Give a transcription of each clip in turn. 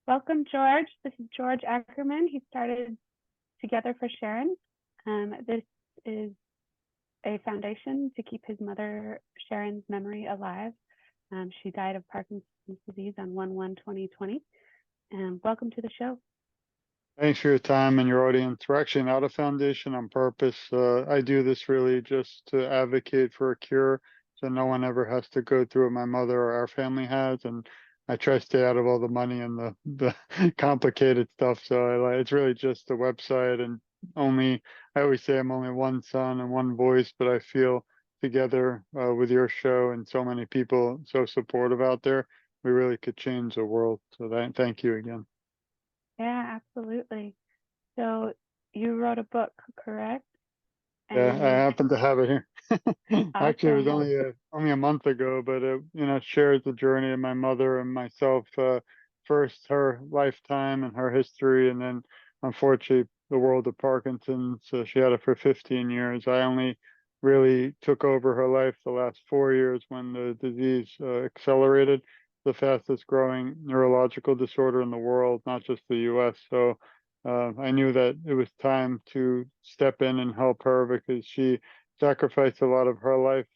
Welcome, George. This is George Ackerman. He started Together for Sharon. This is a foundation to keep his mother, Sharon's memory alive. She died of Parkinson's disease on 1/1/2020. Welcome to the show. Thanks for your time and your audience. We're actually not a foundation on purpose. I do this really just to advocate for a cure so no one ever has to go through what my mother or our family has. And I try to stay out of all the money and the complicated stuff. So it's really just the website and I always say I'm only one son and one voice, but I feel together with your show and so many people so supportive out there, we really could change the world. So thank you again. Yeah, absolutely. So you wrote a book, correct? Yeah, I happen to have it here. Actually, it was Awesome. only a month ago, but it shares the journey of my mother and myself. First, her lifetime and her history, and then, unfortunately, the world of Parkinson's. She had it for 15 years. I only really took over her life the last 4 years when the disease accelerated, the fastest growing neurological disorder in the world, not just the U.S. So I knew that it was time to step in and help her because she sacrificed a lot of her life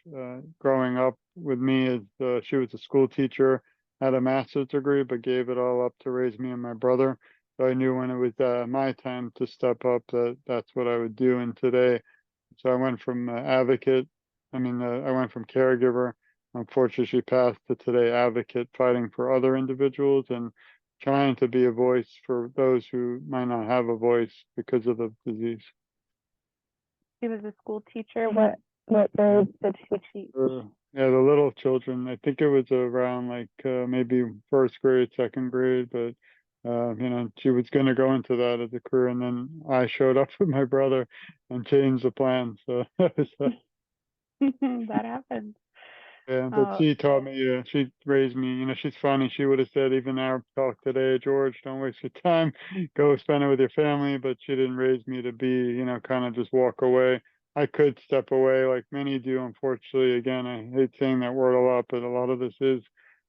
growing up with me as she was a school teacher, had a master's degree, but gave it all up to raise me and my brother. So I knew when it was my time to step up that that's what I would do. And today, so I went from advocate, I went from caregiver. Unfortunately, she passed to today advocate, fighting for other individuals and trying to be a voice for those who might not have a voice because of the disease. She was a school teacher. What grades did she teach? Yeah, the little children. I think it was around like maybe first grade, second grade, but she was going to go into that as a career, and then I showed up with my brother and changed the plan. So that was, That happened. yeah, but Oh, she taught me, she raised me, she's funny. She would have said, even our talk today, George, don't waste your time, go spend it with your family. But she didn't raise me to be, kind of just walk away. I could step away like many do, unfortunately. Again, I hate saying that word a lot, but a lot of this is,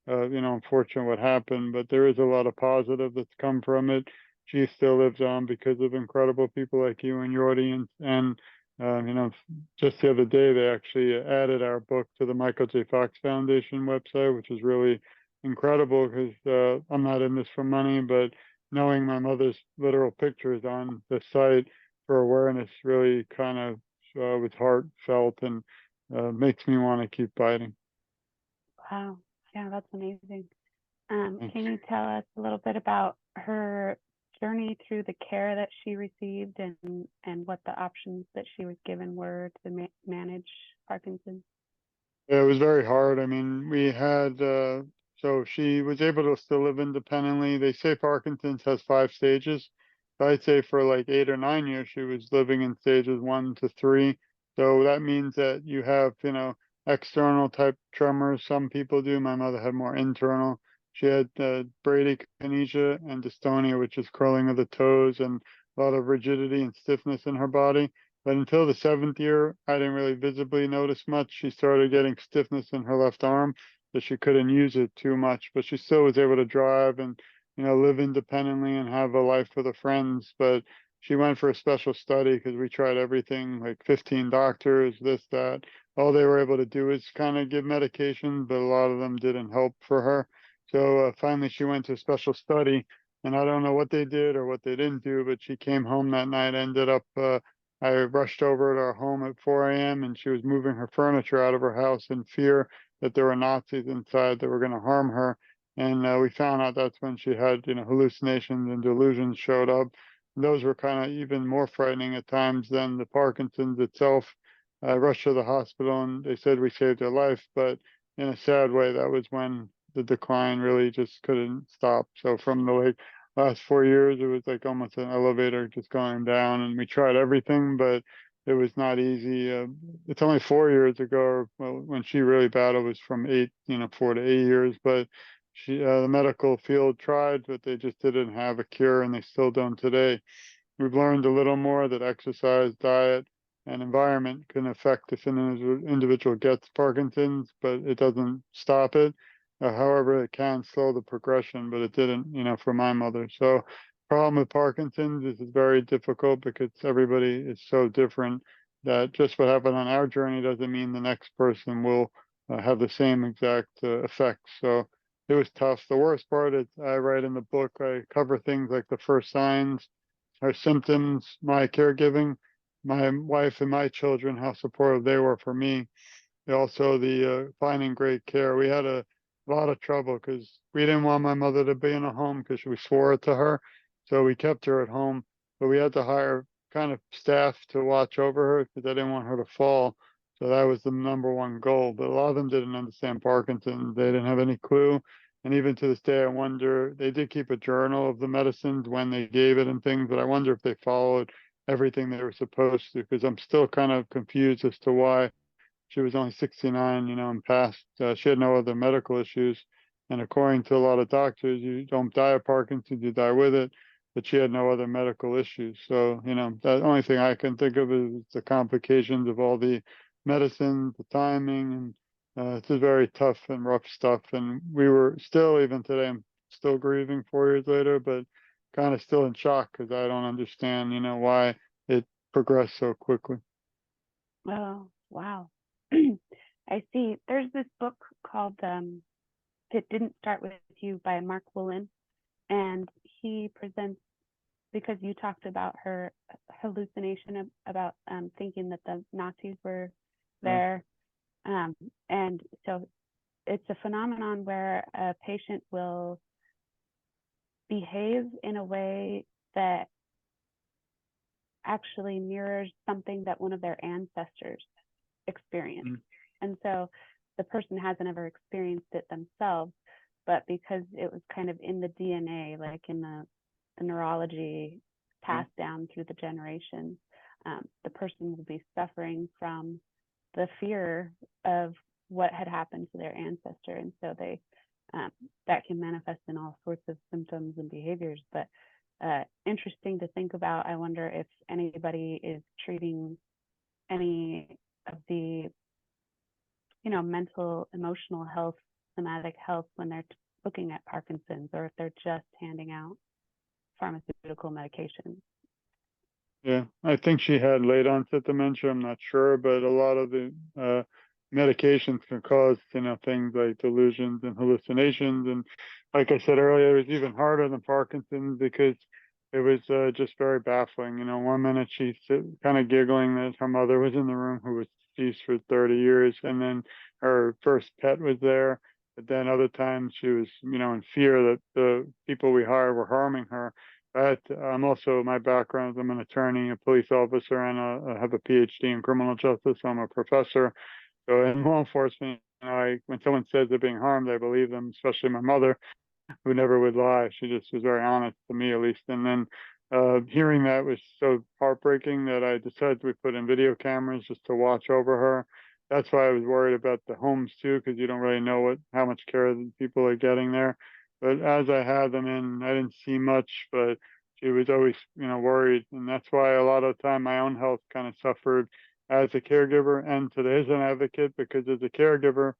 unfortunate what happened. But there is a lot of positive that's come from it. She still lives on because of incredible people like you and your audience. And, um, you know, just the other day, they actually added our book to the Michael J. Fox Foundation website, which is really incredible because I'm not in this for money, but knowing my mother's literal pictures on the site for awareness really kind of was heartfelt and makes me want to keep fighting. wow. Yeah, that's amazing. Thank Can you. you tell us a little bit about her journey through the care that she received and what the options that she was given were to manage Parkinson's? Yeah, it was very hard. We had, so she was able to still live independently. They say Parkinson's has 5 stages. So I'd say for like 8 or 9 years, she was living in stages 1 to 3. So that means that you have, external type tremors. Some people do. My mother had more internal. She had bradykinesia and dystonia, which is curling of the toes and a lot of rigidity and stiffness in her body. But until the 7th year, I didn't really visibly notice much. She started getting stiffness in her left arm, so she couldn't use it too much. But she still was able to drive and, live independently and have a life with her friends. But she went for a special study because we tried everything, like 15 doctors, this, that. All they were able to do is kind of give medication, but a lot of them didn't help for her. So finally, she went to a special study, and I don't know what they did or what they didn't do, but she came home that night, ended up. I rushed over to our home at 4 a.m. and she was moving her furniture out of her house in fear that there were Nazis inside that were going to harm her. And we found out that's when she had, hallucinations and delusions showed up. And those were kind of even more frightening at times than the Parkinson's itself. I rushed to the hospital and they said we saved her life, but in a sad way, that was when the decline really just couldn't stop. So from the last 4 years, it was like almost an elevator just going down, and we tried everything, but it was not easy. It's only 4 years ago, well, when she really battled was from 4 to 8 years, but the medical field tried, but they just didn't have a cure, and they still don't today. We've learned a little more that exercise, diet, and environment can affect if an individual gets Parkinson's, but it doesn't stop it. however, it can slow the progression, but it didn't, for my mother. So, problem with Parkinson's is it's very difficult because everybody is so different that just what happened on our journey doesn't mean the next person will have the same exact effects. So it was tough. The worst part is I write in the book, I cover things like the first signs, her symptoms, my caregiving, my wife and my children, how supportive they were for me. Also, the finding great care. We had a lot of trouble because we didn't want my mother to be in a home because we swore it to her. So we kept her at home, but we had to hire kind of staff to watch over her because I didn't want her to fall. So that was the number one goal. But a lot of them didn't understand Parkinson's. They didn't have any clue. And even to this day, I wonder, they did keep a journal of the medicines when they gave it and things, but I wonder if they followed everything they were supposed to because I'm still kind of confused as to why she was only 69, and passed. She had no other medical issues. And according to a lot of doctors, you don't die of Parkinson's, you die with it. But she had no other medical issues. So, the only thing I can think of is the complications of all the medicine, the timing, and it's just very tough and rough stuff. And we were still, even today, I'm still grieving 4 years later, but kind of still in shock because I don't understand, why it progressed so quickly. Oh, wow. I see. There's this book called It Didn't Start With You by Mark Woolen, and he presents, because you talked about her hallucination about thinking that the Nazis were there. And so it's a phenomenon where a patient will behave in a way that actually mirrors something that one of their ancestors experienced. And so the person hasn't ever experienced it themselves, but because it was kind of in the DNA, like in the neurology passed down through the generations, the person will be suffering from the fear of what had happened to their ancestor. And so they that can manifest in all sorts of symptoms and behaviors. But interesting to think about. I wonder if anybody is treating any of the mental, emotional health, somatic health when they're looking at Parkinson's, or if they're just handing out pharmaceutical medications. Yeah, I think she had late onset dementia. I'm not sure, but a lot of the medications can cause, things like delusions and hallucinations. And like I said earlier, it was even harder than Parkinson's because it was just very baffling. One minute she's kind of giggling that her mother was in the room who was deceased for 30 years, and then her first pet was there. But then other times she was, in fear that the people we hired were harming her. But I'm also, my background is I'm an attorney, a police officer, and I have a PhD in criminal justice. I'm a professor. So in law enforcement, when someone says they're being harmed, I believe them, especially my mother, who never would lie. She just was very honest, to me at least. And then hearing that was so heartbreaking that I decided we put in video cameras just to watch over her. That's why I was worried about the homes too, because you don't really know how much care the people are getting there. But as I had them in, I didn't see much, but she was always, worried. And that's why a lot of the time my own health kind of suffered as a caregiver and today as an advocate, because as a caregiver,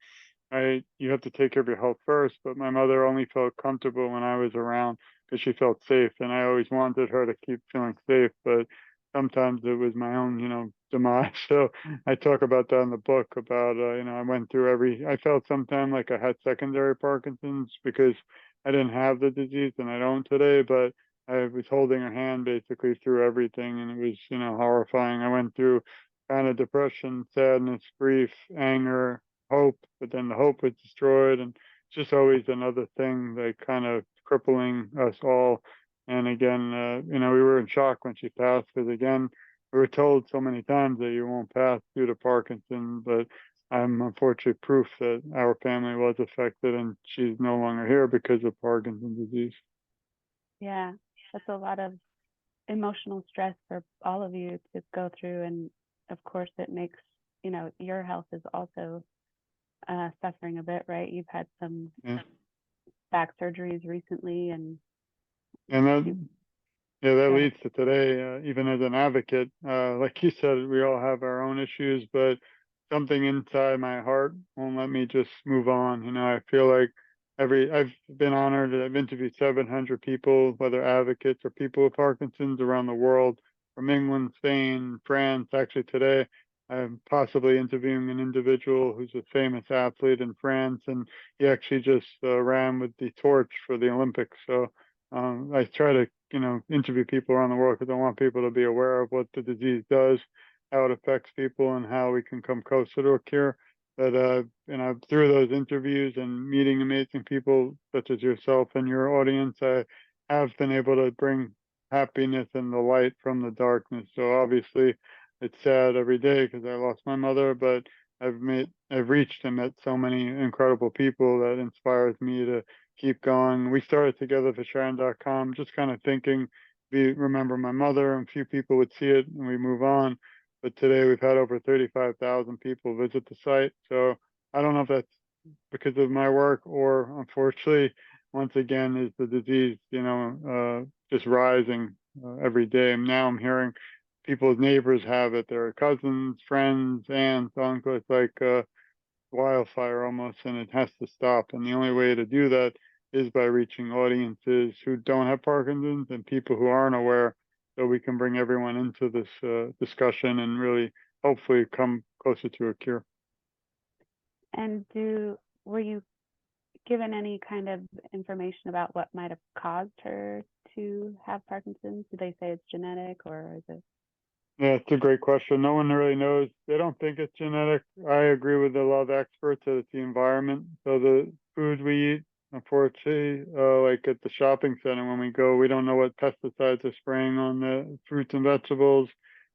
you have to take care of your health first, but my mother only felt comfortable when I was around because she felt safe, and I always wanted her to keep feeling safe, but sometimes it was my own, demise. So I talk about that in the book about, I went through I felt sometimes like I had secondary Parkinson's because I didn't have the disease and I don't today, but I was holding her hand basically through everything, and it was, horrifying. I went through kind of depression, sadness, grief, anger, hope, but then the hope was destroyed, and it's just always another thing that kind of crippling us all. And again, we were in shock when she passed because again, we were told so many times that you won't pass due to Parkinson, but I'm unfortunately proof that our family was affected and she's no longer here because of Parkinson's disease. Yeah, that's a lot of emotional stress for all of you to go through. And of course, it makes, your health is also suffering a bit, right? You've had some back surgeries recently, and that leads to today. Even as an advocate, like you said, we all have our own issues, but something inside my heart won't let me just move on. I feel like I've been honored. I've interviewed 700 people, whether advocates or people with Parkinson's around the world, from England, Spain, France. Actually, today I'm possibly interviewing an individual who's a famous athlete in France, and he actually just ran with the torch for the Olympics. So I try to, interview people around the world because I want people to be aware of what the disease does, how it affects people, and how we can come closer to a cure. But through those interviews and meeting amazing people such as yourself and your audience, I have been able to bring happiness and the light from the darkness. So obviously, it's sad every day because I lost my mother, but I've reached and met so many incredible people that inspires me to keep going. We started together for Sharon.com, just kind of thinking, we remember my mother, and few people would see it, and we move on. But today we've had over 35,000 people visit the site. So I don't know if that's because of my work or unfortunately, once again, is the disease, just rising every day. And now I'm hearing people's neighbors have it, their cousins, friends, aunts, uncles. It's like wildfire almost, and it has to stop. And the only way to do that is by reaching audiences who don't have Parkinson's and people who aren't aware, so we can bring everyone into this discussion and really hopefully come closer to a cure. And were you given any kind of information about what might have caused her to have Parkinson's? Did they say it's genetic, or is it? Yeah, it's a great question. No one really knows. They don't think it's genetic. I agree with a lot of experts that it's the environment. So the food we eat, unfortunately, like at the shopping center when we go, we don't know what pesticides are spraying on the fruits and vegetables.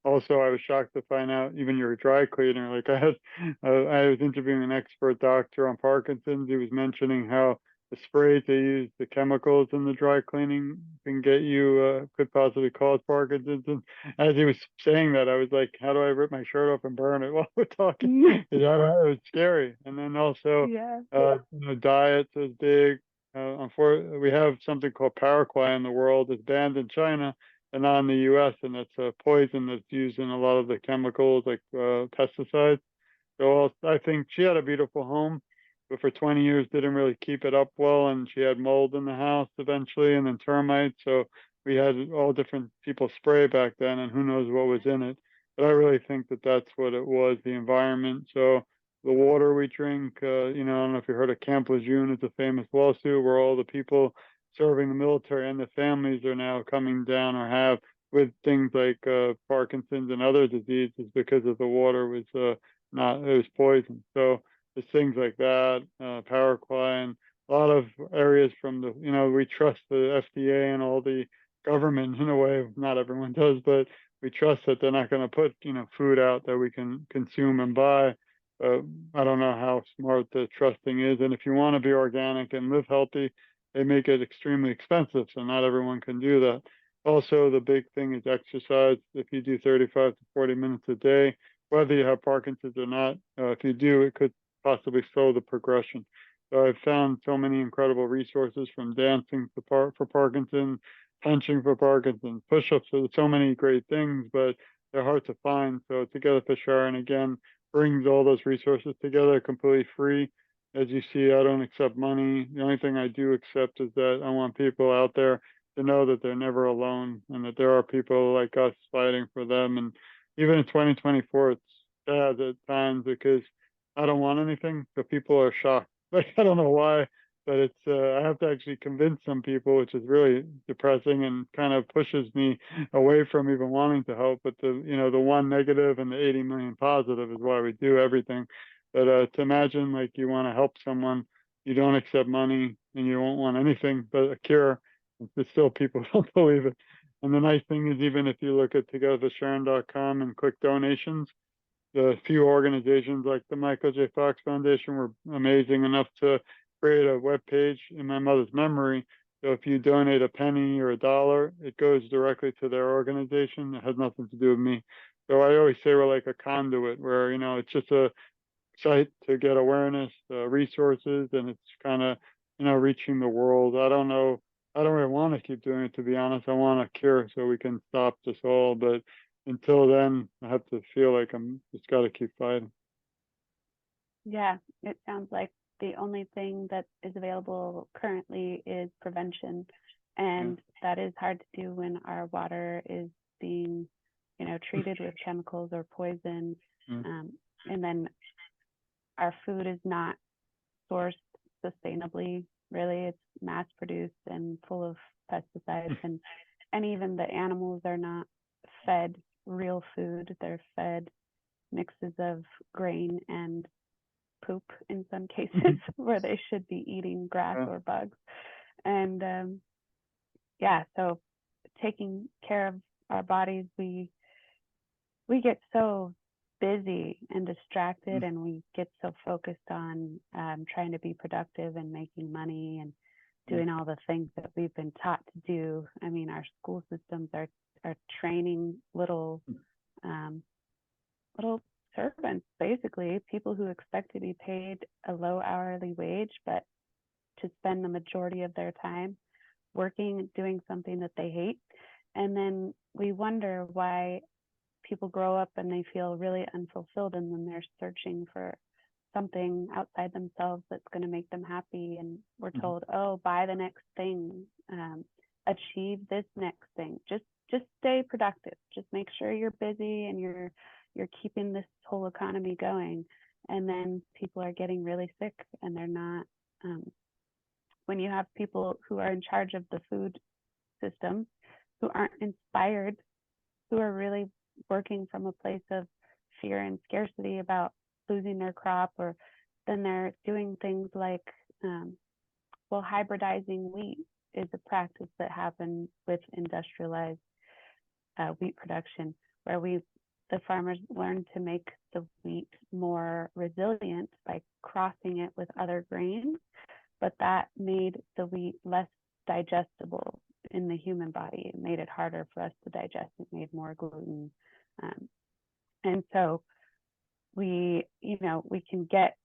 Also, I was shocked to find out even your dry cleaner. Like I was interviewing an expert doctor on Parkinson's. He was mentioning how the sprays they use, the chemicals in the dry cleaning can get you, could possibly cause Parkinson's. And as he was saying that, I was like, how do I rip my shirt off and burn it while we're talking? It was scary. And then also, Yeah. diets is big. We have something called paraquat in the world. It's banned in China and not in the U.S. And it's a poison that's used in a lot of the chemicals like pesticides. So I think she had a beautiful home, but for 20 years didn't really keep it up well, and she had mold in the house eventually, and then termites. So we had all different people spray back then, and who knows what was in it. But I really think that that's what it was, the environment. So the water we drink, I don't know if you heard of Camp Lejeune. It's a famous lawsuit where all the people serving the military and the families are now coming down or have with things like Parkinson's and other diseases because of the water was not it was poison. So there's things like that, paraquat, and a lot of areas from the we trust the FDA and all the government in a way. Not everyone does, but we trust that they're not going to put food out that we can consume and buy. I don't know how smart the trusting is, and if you want to be organic and live healthy, they make it extremely expensive, so not everyone can do that. Also, the big thing is exercise. If you do 35 to 40 minutes a day, whether you have Parkinson's or not, if you do, it could possibly slow the progression. So I've found so many incredible resources from dancing for Parkinson's, punching for Parkinson's, push-ups. So there's so many great things, but they're hard to find. So Together for Sharon again brings all those resources together completely free. As you see, I don't accept money. The only thing I do accept is that I want people out there to know that they're never alone and that there are people like us fighting for them. And even in 2024, it's sad at times because I don't want anything, but people are shocked. Like, I don't know why, but it's, I have to actually convince some people, which is really depressing and kind of pushes me away from even wanting to help. But the one negative and the 80 million positive is why we do everything. But to imagine like you want to help someone, you don't accept money and you won't want anything but a cure. But still people don't believe it. And the nice thing is, even if you look at TogetherForSharon.com and click donations, the few organizations like the Michael J. Fox Foundation were amazing enough to create a web page in my mother's memory. So if you donate a penny or a dollar, it goes directly to their organization. It has nothing to do with me. So I always say we're like a conduit where, it's just a site to get awareness, resources, and it's kind of, reaching the world. I don't know. I don't really want to keep doing it, to be honest. I want a cure so we can stop this all. But until then, I have to feel like I'm just got to keep fighting. Yeah, it sounds like the only thing that is available currently is prevention. And that is hard to do when our water is being, treated with chemicals or poison. And then our food is not sourced sustainably, really. It's mass produced and full of pesticides. And even the animals are not fed real food. They're fed mixes of grain and poop in some cases where they should be eating grass or bugs. And so taking care of our bodies, we get so busy and distracted, and we get so focused on trying to be productive and making money and doing all the things that we've been taught to do. I mean, our school systems are training little servants, basically, people who expect to be paid a low hourly wage, but to spend the majority of their time working, doing something that they hate. And then we wonder why people grow up and they feel really unfulfilled, and then they're searching for something outside themselves that's going to make them happy. And we're told, oh, buy the next thing, achieve this next thing, just stay productive, just make sure you're busy and you're keeping this whole economy going. And then people are getting really sick, and they're not. When you have people who are in charge of the food system who aren't inspired, who are really working from a place of fear and scarcity about losing their crop, or then they're doing things like, hybridizing wheat is a practice that happened with industrialized wheat production, where the farmers learned to make the wheat more resilient by crossing it with other grains, but that made the wheat less digestible in the human body. It made it harder for us to digest. It made more gluten. And so we can get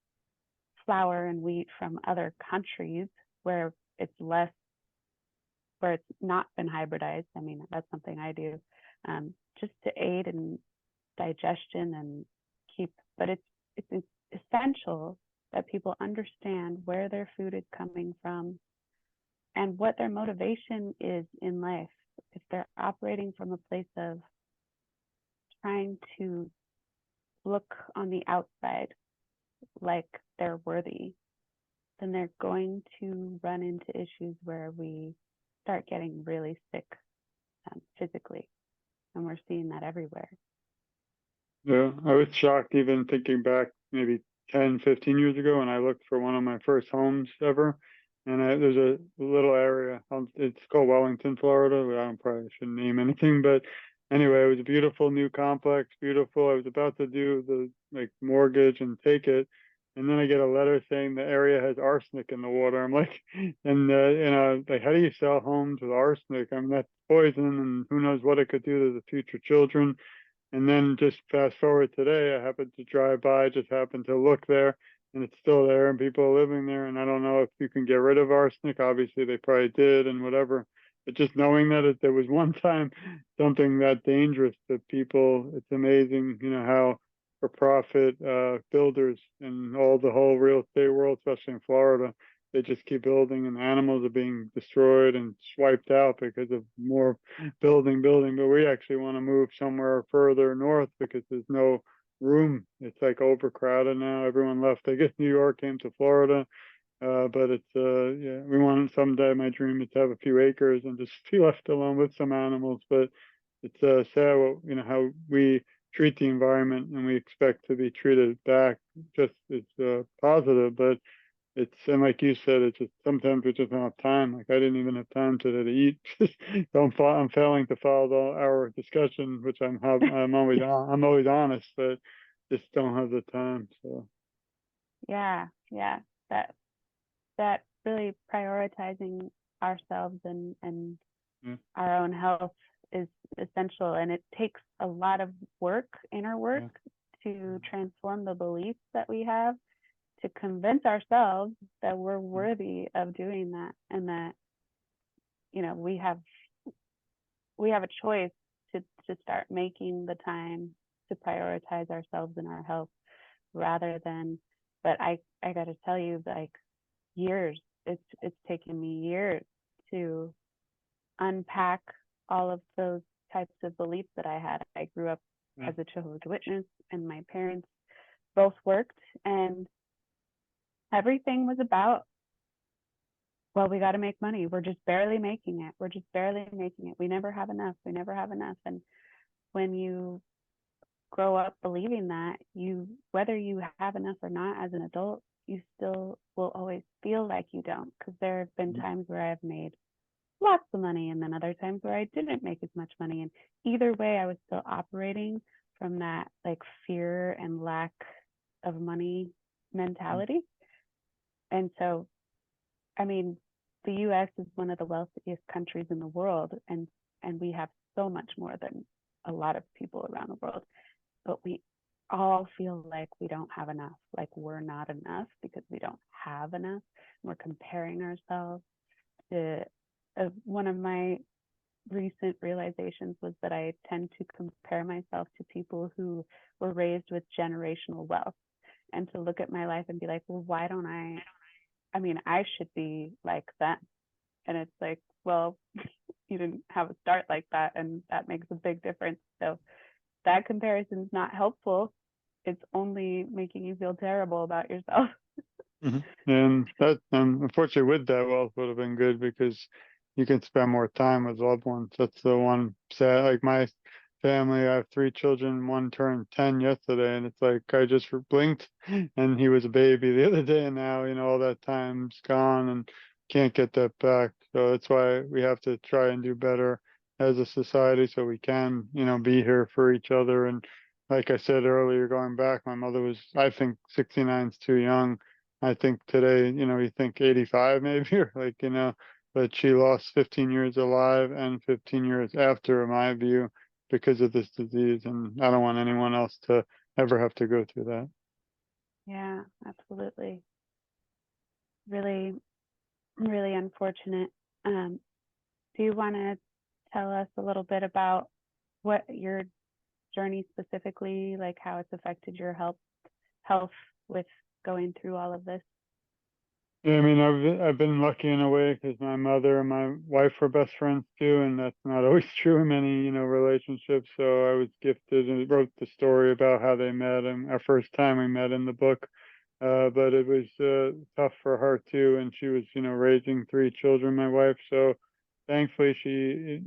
flour and wheat from other countries where it's not been hybridized. I mean, that's something I do, just to aid in digestion and but it's essential that people understand where their food is coming from and what their motivation is in life. If they're operating from a place of trying to look on the outside like they're worthy, then they're going to run into issues where we start getting really sick physically. And we're seeing that everywhere. Yeah, I was shocked even thinking back maybe 10, 15 years ago when I looked for one of my first homes ever. And there's a little area, it's called Wellington, Florida. I probably shouldn't name anything, but anyway, it was a beautiful new complex, beautiful. I was about to do the mortgage and take it. And then I get a letter saying the area has arsenic in the water. I'm like, and like, how do you sell homes with arsenic? I mean, that's poison, and who knows what it could do to the future children. And then just fast forward today, I happened to drive by, just happened to look there, and it's still there, and people are living there. And I don't know if you can get rid of arsenic. Obviously, they probably did, and whatever. But just knowing that there was one time something that dangerous to people, it's amazing, how for profit builders and the whole real estate world, especially in Florida, they just keep building, and animals are being destroyed and swiped out because of more building. But we actually want to move somewhere further north because there's no room. It's like overcrowded now. Everyone left. I guess New York came to Florida. But it's we want someday. My dream is to have a few acres and just be left alone with some animals. But it's sad, how we treat the environment, and we expect to be treated back just as positive. But and like you said, it's just sometimes we just don't have time. Like I didn't even have time today to eat. So I'm failing to follow our discussion, which I'm always honest, but just don't have the time. So Yeah, that really prioritizing ourselves and our own health is essential, and it takes a lot of inner work to transform the beliefs that we have, to convince ourselves that we're worthy of doing that, and that we have a choice to start making the time to prioritize ourselves and our health, rather than, but I got to tell you, like, years. It's taken me years to unpack all of those types of beliefs that I had. I grew up as a Jehovah's Witness, and my parents both worked, and everything was about, well, we got to make money. We're just barely making it. We're just barely making it. We never have enough. We never have enough. And when you grow up believing that, whether you have enough or not as an adult, you still will always feel like you don't, because there have been times where I've made lots of money and then other times where I didn't make as much money. And either way, I was still operating from that like fear and lack of money mentality. And so, I mean, the US is one of the wealthiest countries in the world, and we have so much more than a lot of people around the world, but we all feel like we don't have enough, like we're not enough because we don't have enough. We're comparing ourselves to one of my recent realizations was that I tend to compare myself to people who were raised with generational wealth, and to look at my life and be like, well, why don't I mean, I should be like them. And it's like, well, you didn't have a start like that, and that makes a big difference. So that comparison is not helpful. It's only making you feel terrible about yourself. And that, unfortunately, with that wealth would have been good because you can spend more time with loved ones. That's the one sad. Like my family, I have 3 children. One turned 10 yesterday, and it's like I just blinked, and he was a baby the other day, and now all that time's gone, and can't get that back. So that's why we have to try and do better as a society, so we can, be here for each other. And like I said earlier, going back, my mother was, I think, 69 is too young. I think today, you think 85 maybe, or like, but she lost 15 years alive and 15 years after, in my view, because of this disease. And I don't want anyone else to ever have to go through that. Yeah, absolutely. Really, really unfortunate. Do you want to tell us a little bit about what your journey specifically, like how it's affected your health with going through all of this? Yeah, I mean, I've been lucky in a way because my mother and my wife were best friends too, and that's not always true in many, relationships. So I was gifted and wrote the story about how they met and our first time we met in the book. But it was tough for her too, and she was, raising 3 children, my wife. So thankfully,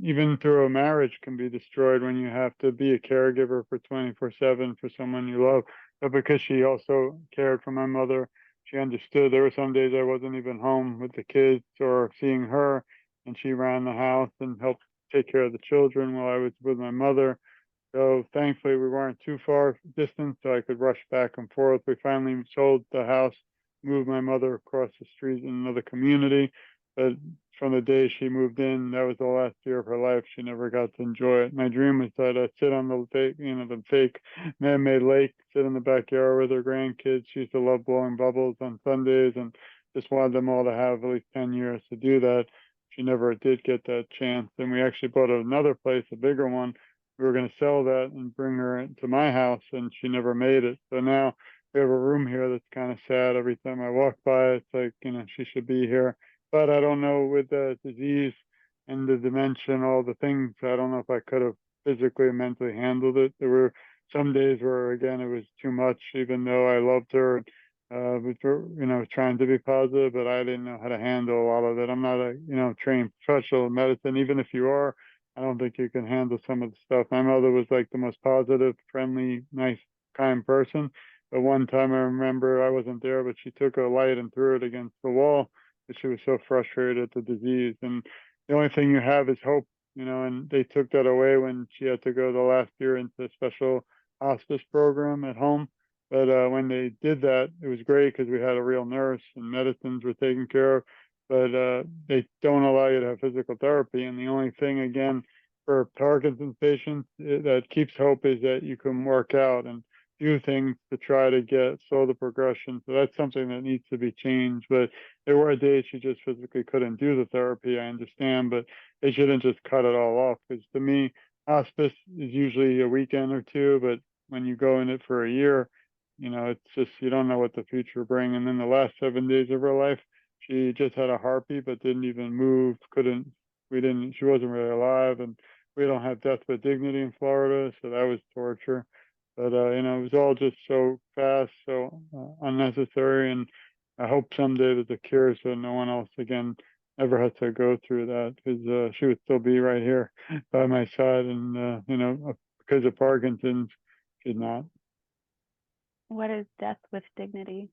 even through a marriage, can be destroyed when you have to be a caregiver for 24/7 for someone you love. But because she also cared for my mother, she understood. There were some days I wasn't even home with the kids or seeing her, and she ran the house and helped take care of the children while I was with my mother. So thankfully we weren't too far distant, so I could rush back and forth. We finally sold the house, moved my mother across the street in another community. But from the day she moved in, that was the last year of her life. She never got to enjoy it. My dream was that I'd sit on the fake man-made lake, sit in the backyard with her grandkids. She used to love blowing bubbles on Sundays, and just wanted them all to have at least 10 years to do that. She never did get that chance. And we actually bought another place, a bigger one. We were going to sell that and bring her to my house, and she never made it. So now we have a room here that's kind of sad. Every time I walk by, it's like, she should be here. But I don't know, with the disease and the dementia and all the things, I don't know if I could have physically and mentally handled it. There were some days where, again, it was too much, even though I loved her, trying to be positive, but I didn't know how to handle a lot of it. I'm not a, trained professional in medicine. Even if you are, I don't think you can handle some of the stuff. My mother was like the most positive, friendly, nice, kind person. But one time I remember I wasn't there, but she took a light and threw it against the wall because she was so frustrated at the disease. And the only thing you have is hope, and they took that away when she had to go the last year into a special hospice program at home. But when they did that, it was great because we had a real nurse and medicines were taken care of. But they don't allow you to have physical therapy. And the only thing, again, for Parkinson's patients that keeps hope is that you can work out and do things to try to slow the progression. So that's something that needs to be changed. But there were days she just physically couldn't do the therapy. I understand, but they shouldn't just cut it all off. Because to me, hospice is usually a weekend or two, but when you go in it for a year, you know, it's just, you don't know what the future brings. And then the last 7 days of her life, she just had a heartbeat, but didn't even move, she wasn't really alive. And we don't have death with dignity in Florida, so that was torture. But, you know, it was all just so fast, so unnecessary. And I hope someday there's a cure so no one else again ever has to go through that, because she would still be right here by my side. And, you know, because of Parkinson's, she's not. What is death with dignity?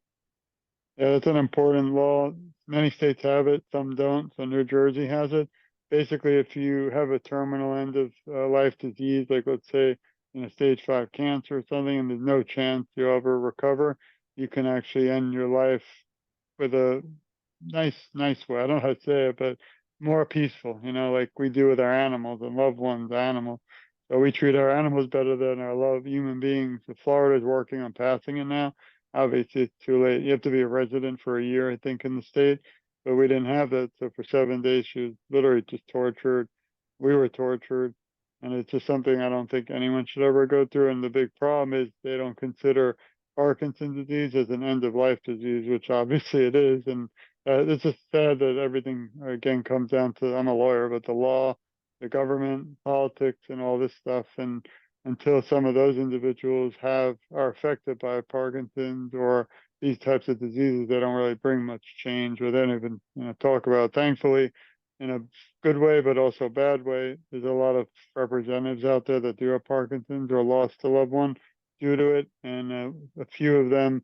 Yeah, that's an important law. Many states have it, some don't. So New Jersey has it. Basically, if you have a terminal end of life disease, like let's say in a stage 5 cancer or something, and there's no chance you'll ever recover, you can actually end your life with a nice way. I don't know how to say it, but more peaceful, you know, like we do with our animals and loved ones, animals. So we treat our animals better than our loved human beings. So Florida is working on passing it now. Obviously, it's too late. You have to be a resident for a year, I think, in the state, but we didn't have that. So for 7 days, she was literally just tortured. We were tortured. And it's just something I don't think anyone should ever go through. And the big problem is they don't consider Parkinson's disease as an end of life disease, which obviously it is. And it's just sad that everything again comes down to, I'm a lawyer, but the law, the government, politics, and all this stuff. And until some of those individuals are affected by Parkinson's or these types of diseases, they don't really bring much change, or they don't even, you know, talk about. Thankfully, in a good way, but also a bad way, there's a lot of representatives out there that do have Parkinson's or lost a loved one due to it, and a few of them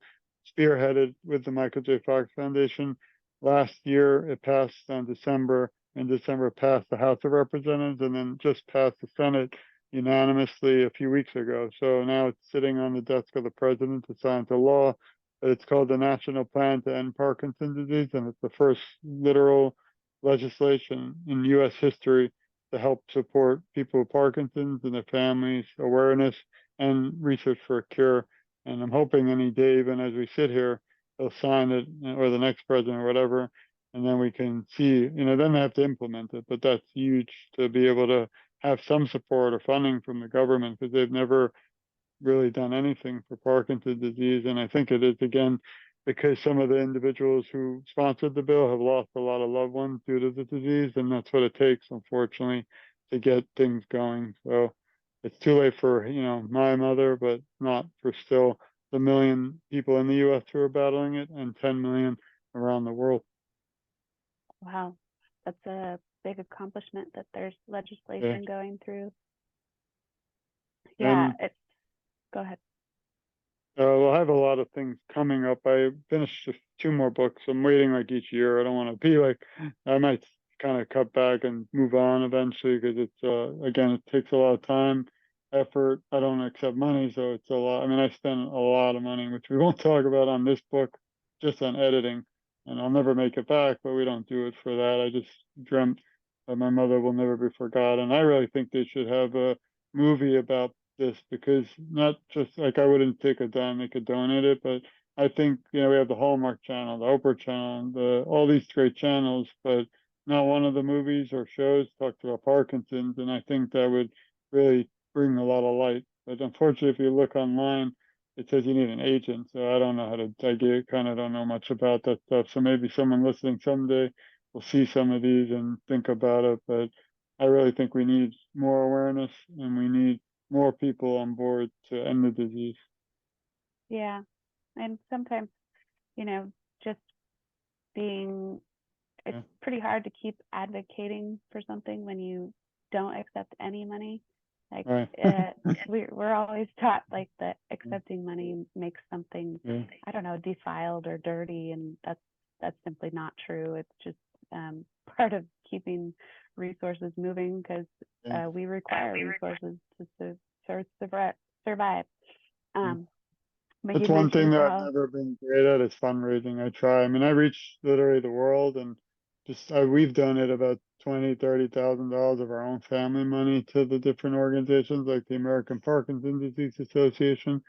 spearheaded with the Michael J. Fox Foundation. Last year, it passed on December. In December, it passed the House of Representatives, and then just passed the Senate unanimously a few weeks ago. So now it's sitting on the desk of the president to sign into law. It's called the National Plan to End Parkinson's Disease, and it's the first literal legislation in U.S. history to help support people with Parkinson's and their families, awareness, and research for a cure. And I'm hoping any day, even as we sit here, they'll sign it, or the next president or whatever, and then we can see, you know, then they have to implement it. But that's huge to be able to have some support or funding from the government, because they've never really done anything for Parkinson's disease. And I think it is, again, because some of the individuals who sponsored the bill have lost a lot of loved ones due to the disease. And that's what it takes, unfortunately, to get things going. So it's too late for, you know, my mother, but not for still the million people in the US who are battling it, and 10 million around the world. Wow, that's a big accomplishment that there's Yeah. legislation going through. Yeah, And go ahead. well, I have a lot of things coming up. I finished just 2 more books. I'm waiting like each year. I don't want to be like, I might kind of cut back and move on eventually, because it's, again, it takes a lot of time, effort. I don't accept money, so it's a lot. I mean, I spend a lot of money, which we won't talk about on this book, just on editing. And I'll never make it back, but we don't do it for that. I just dreamt that my mother will never be forgotten. I really think they should have a movie about this, because not just like, I wouldn't take a dime, they could donate it, but I think, you know, we have the Hallmark Channel, the Oprah Channel, all these great channels, but not one of the movies or shows talked about Parkinson's, and I think that would really bring a lot of light. But unfortunately, if you look online, it says you need an agent, so I don't know how to. I kind of don't know much about that stuff. So maybe someone listening someday will see some of these and think about it. But I really think we need more awareness, and we need more people on board to end the disease. Yeah, and sometimes, you know, just being, it's Yeah. pretty hard to keep advocating for something when you don't accept any money. Like, Right. we're always taught like that accepting money makes something, Yeah. I don't know, defiled or dirty, and that's simply not true. It's just part of keeping resources moving, because Yeah. we require resources to survive. But That's you one thing mentioned that I've how, never been great at, is fundraising. I try. I mean, I reach literally the world, and just we've donated about $20,000-$30,000 of our own family money to the different organizations, like the American Parkinson's Disease Association,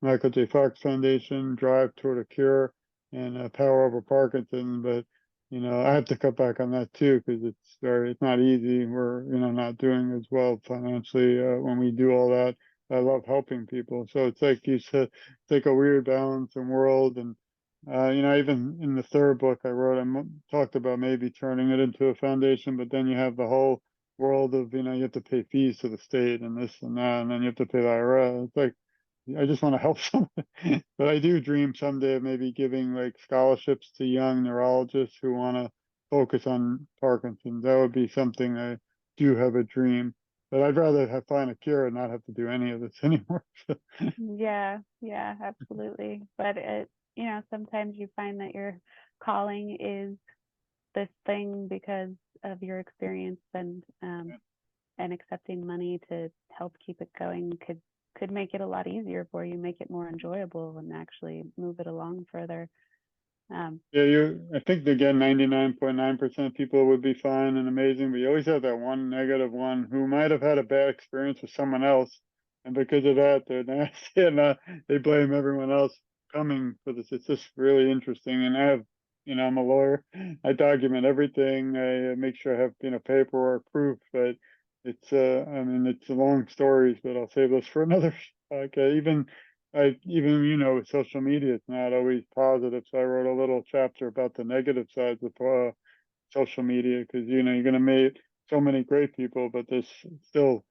Michael J. Fox Foundation, Drive Toward a Cure, and Power Over Parkinson. But you know, I have to cut back on that too, because it's not easy. We're, you know, not doing as well financially when we do all that. I love helping people. So it's like you said, it's like a weird balance and world. And, even in the third book I wrote, talked about maybe turning it into a foundation, but then you have the whole world of, you have to pay fees to the state and this and that, and then you have to pay the IRS. It's like, I just want to help someone, but I do dream someday of maybe giving like scholarships to young neurologists who want to focus on Parkinson's. That would be something I do have a dream, but I'd rather find a cure and not have to do any of this anymore. Yeah, yeah, absolutely. But sometimes you find that your calling is this thing because of your experience, and accepting money to help keep it going could make it a lot easier for you, make it more enjoyable, and actually move it along further. Yeah, I think again, 99.9% of people would be fine and amazing, but you always have that one negative one who might have had a bad experience with someone else. And because of that, they're nasty and they blame everyone else coming for this. It's just really interesting. And I'm a lawyer. I document everything. I make sure I have, paperwork proof, but it's long stories, but I'll save those for another. Okay, even with social media, it's not always positive. So I wrote a little chapter about the negative sides of social media because you're going to meet so many great people, but there's still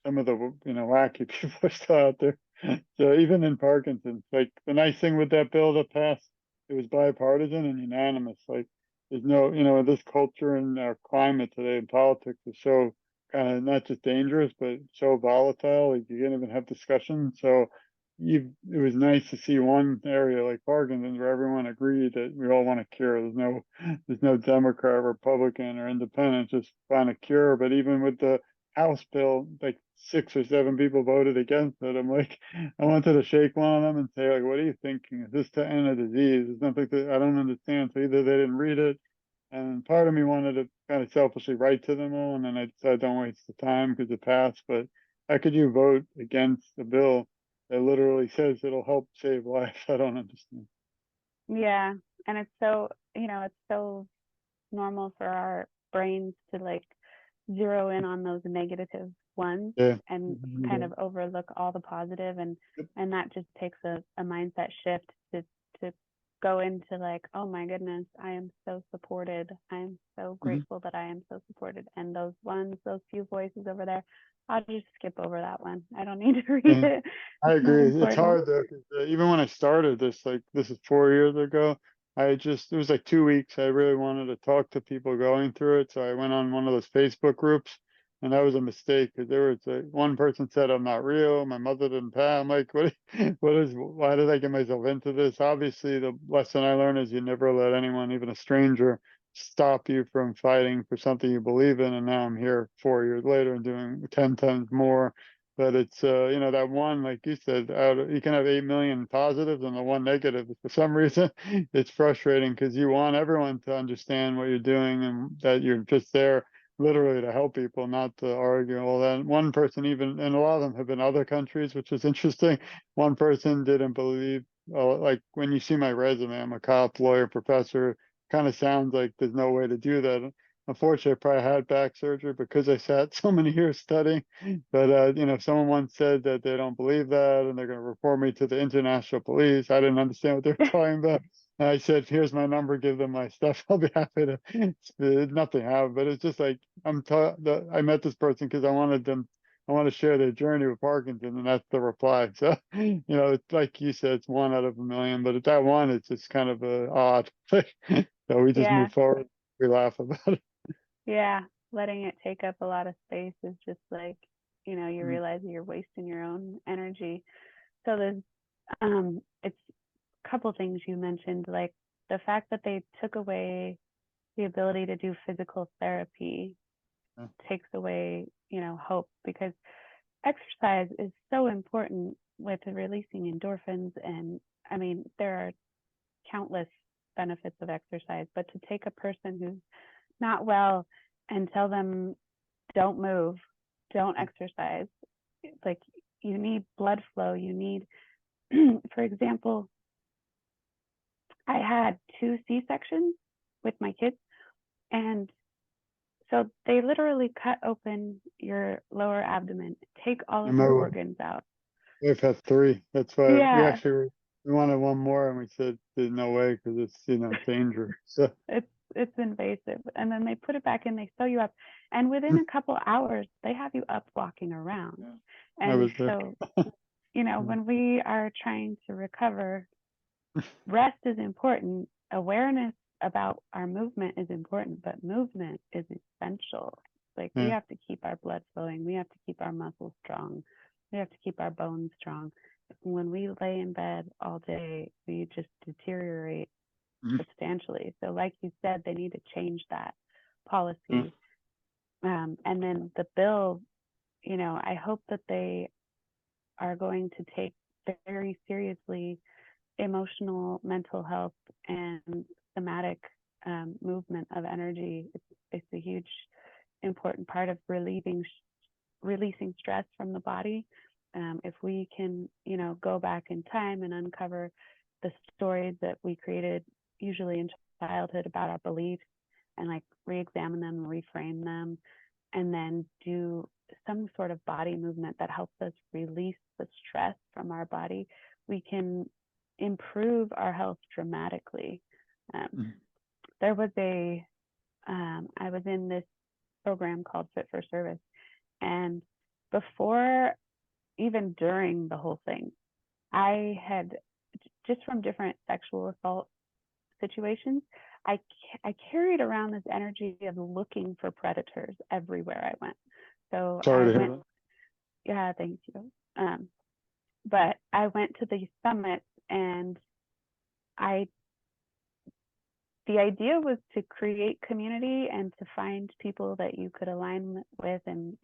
some of the wacky people are still out there. So even in Parkinson's, like the nice thing with that bill that passed, it was bipartisan and unanimous. Like there's no, this culture and our climate today in politics is so kind of not just dangerous, but so volatile. Like you can't even have discussion. So it was nice to see one area like Parkinson's where everyone agreed that we all want a cure. There's no Democrat, Republican, or Independent. Just find a cure. But even with the House bill, like 6 or 7 people voted against it. I'm like, I wanted to shake one of them and say, like, what are you thinking? Is this to end a disease? It's nothing that I don't understand. So either they didn't read it, and part of me wanted to kind of selfishly write to them all, and then I decided don't waste the time because it passed. But how could you vote against a bill that literally says it'll help save lives? I don't understand. Yeah, and it's so normal for our brains to like zero in on those negative ones Yeah. and kind Mhm. of overlook all the positive, and that just takes a mindset shift to go into like, oh my goodness, I am so supported, I am so Mhm. grateful that I am so supported, and those few voices over there, I'll just skip over that one. I don't need to read Yeah, it. I It's not agree. It's important. hard though, 'cause, even when I started this, like this is 4 years ago, it was like 2 weeks. I really wanted to talk to people going through it. So I went on one of those Facebook groups, and that was a mistake because there was one person said, I'm not real. My mother didn't pass. I'm like, why did I get myself into this? Obviously, the lesson I learned is you never let anyone, even a stranger, stop you from fighting for something you believe in. And now I'm here 4 years later and doing 10 times more, but it's that one, like you said, you can have 8 million positives and the one negative. For some reason, it's frustrating because you want everyone to understand what you're doing and that you're just there literally to help people, not to argue. Well, then one person, even, and a lot of them have been other countries, which is interesting. One person didn't believe, like when you see my resume, I'm a cop, lawyer, professor. Kind of sounds like there's no way to do that. Unfortunately, I probably had back surgery because I sat so many years studying. But someone once said that they don't believe that and they're going to report me to the international police. I didn't understand what they were talking about. And I said, "Here's my number. Give them my stuff. I'll be happy to." Nothing happened, but it's just like I met this person because I wanted them. I want to share their journey with Parkinson, and that's the reply. So, it's like you said, it's 1 out of 1 million, but at that one, it's just kind of odd. So we just Yeah, move forward. We laugh about it. yeah, letting it take up a lot of space is just like, you Mhm. realize you're wasting your own energy. So it's a couple things you mentioned, like the fact that they took away the ability to do physical therapy Yeah. takes away, hope, because exercise is so important with releasing endorphins. And I mean, there are countless benefits of exercise, but to take a person who's not well and tell them don't move, don't exercise, like you need blood flow, you need, for example, I had 2 C-sections with my kids, and so they literally cut open your lower abdomen, take all of your Remember, organs out. We've had three. That's why Yeah, we wanted one more, and we said there's no way because it's dangerous. So it's invasive. And then they put it back in, they sew you up, and within a couple hours, they have you up walking around. yeah, I And was there. so, when we are trying to recover, rest is important. Awareness about our movement is important, but movement is essential. Like we Yeah. have to keep our blood flowing. We have to keep our muscles strong. We have to keep our bones strong. When we lay in bed all day, we just deteriorate Mhm. substantially. So, like you said, they need to change that Yeah. policy. And then the bill, I hope that they are going to take very seriously emotional, mental health, and somatic movement of energy. It's a huge, important part of releasing stress from the body. If we can, go back in time and uncover the stories that we created, usually in childhood, about our beliefs, and like re-examine them, reframe them, and then do some sort of body movement that helps us release the stress from our body, we can improve our health dramatically. Um, Mhm. there was I was in this program called Fit for Service, and before, even during the whole thing, I had, just from different sexual assault situations, I I carried around this energy of looking for predators everywhere I went. So Sorry I to hear went, that. yeah, thank you. But I went to these summits, and I the idea was to create community and to find people that you could align with, and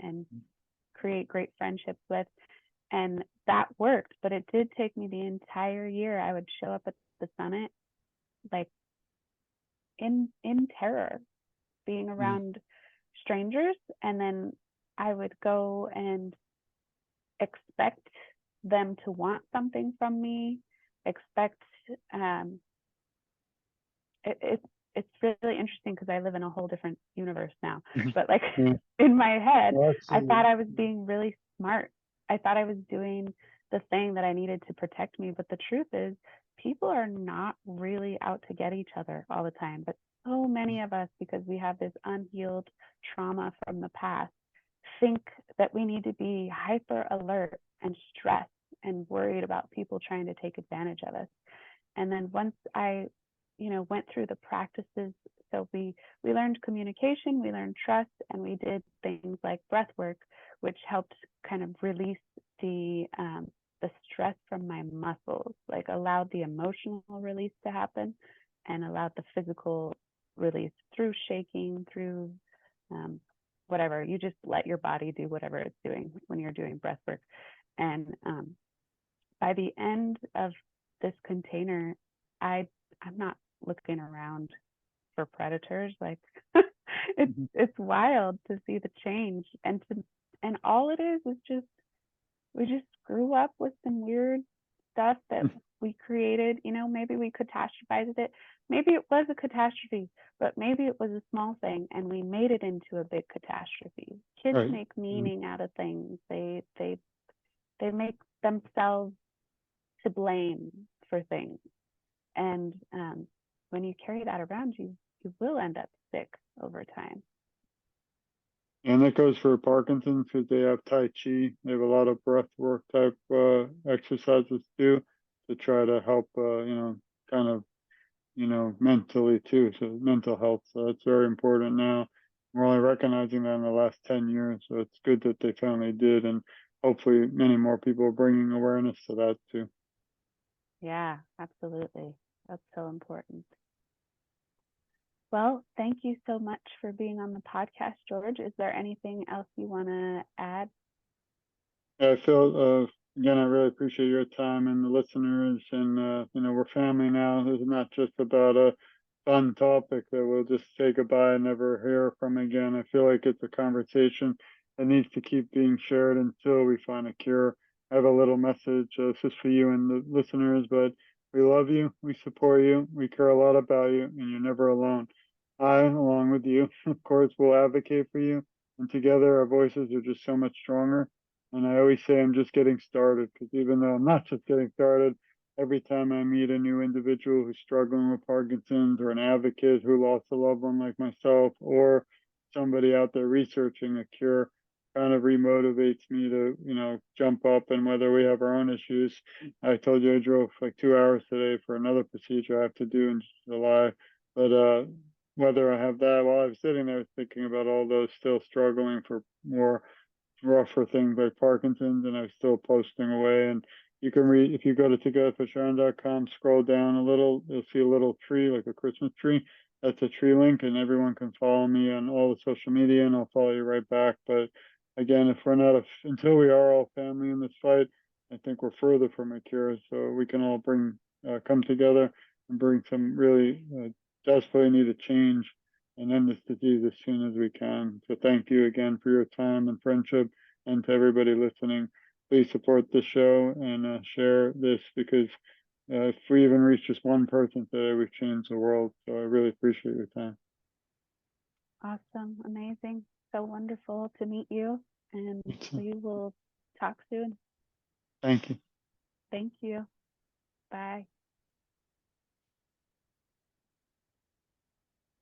create great friendships with. And that worked, but it did take me the entire year. I would show up at the summit like in terror, being Mhm. around strangers, and then I would go and expect them to want something from me, expect um it, it it's really interesting because I live in a whole different universe now. Mhm. But like Yeah. in my head, Well, I thought actually, I was being really smart. I thought I was doing the thing that I needed to protect me. But the truth is, people are not really out to get each other all the time. But so many of us, because we have this unhealed trauma from the past, think that we need to be hyper alert and stressed and worried about people trying to take advantage of us. And then once I, went through the practices, so we learned communication, we learned trust, and we did things like breath work, which helped kind of release the stress from my muscles, like allowed the emotional release to happen, and allowed the physical release through shaking, through um, whatever. You just let your body do whatever it's doing when you're doing breath work. And by the end of this container, I I'm not looking around for predators. Like it's Mhm. it's wild to see the change, and all it is just we just grew up with some weird stuff that we created. Maybe we catastrophized it. Maybe it was a catastrophe, but maybe it was a small thing, and we made it into a big catastrophe. Kids Right. make Mhm. meaning out of things. They make themselves to blame for things. And when you carry that around you, you will end up sick over time. And that goes for Parkinson's because they have Tai Chi. They have a lot of breath work type exercises too to try to help, kind of, mentally too. So mental health. So it's very important now. We're only recognizing that in the last 10 years. So it's good that they finally did. And hopefully many more people are bringing awareness to that too. Yeah, absolutely. That's so important. Well, thank you so much for being on the podcast, George. Is there anything else you want to add? Yeah, Phil, again, I really appreciate your time and the listeners. And, we're family now. This is not just about a fun topic that we'll just say goodbye and never hear from again. I feel like it's a conversation that needs to keep being shared until we find a cure. I have a little message. This is for you and the listeners, but we love you. We support you. We care a lot about you, and you're never alone. I, along with you, of course, will advocate for you. And together, our voices are just so much stronger. And I always say I'm just getting started, because even though I'm not just getting started, every time I meet a new individual who's struggling with Parkinson's, or an advocate who lost a loved one like myself, or somebody out there researching a cure, kind of remotivates me to, jump up. And whether we have our own issues, I told you I drove like 2 hours today for another procedure I have to do in July. But whether I have that, while I was sitting there thinking about all those still struggling for more rougher things like Parkinson's, and I'm still posting away. And you can read, if you go to TogetherForSharon.com, scroll down a little, you'll see a little tree, like a Christmas tree. That's a tree link, and everyone can follow me on all the social media, and I'll follow you right back. But again, if we're not, until we are all family in this fight, I think we're further from a cure. So we can all come together and bring some really desperately needed change and end this disease as soon as we can. So thank you again for your time and friendship. And to everybody listening, please support the show and share this, because if we even reach just one person today, we've changed the world. So I really appreciate your time. Awesome. Amazing. So wonderful to meet you. And we will talk soon. Thank you. Thank you. Bye.